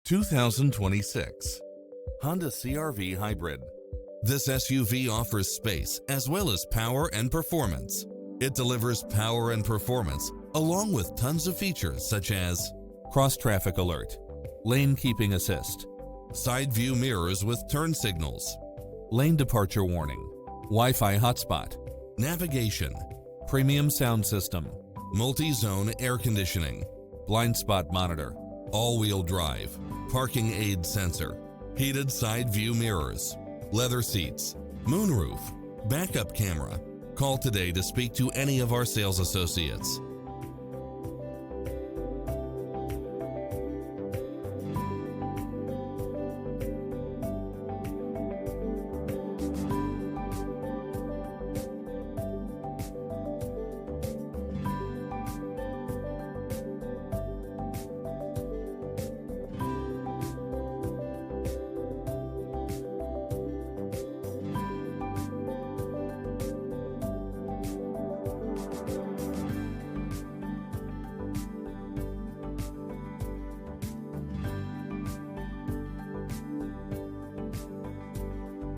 2026 Honda CR-V Hybrid. This SUV offers space as well as power and performance. It delivers power and performance along with tons of features such as cross-traffic alert, lane keeping assist, side view mirrors with turn signals, lane departure warning, Wi-Fi hotspot, navigation, premium sound system, multi-zone air conditioning, blind spot monitor, all-wheel drive, parking aid sensor, heated side view mirrors, leather seats, moonroof, backup camera. Call today to speak to any of our sales associates.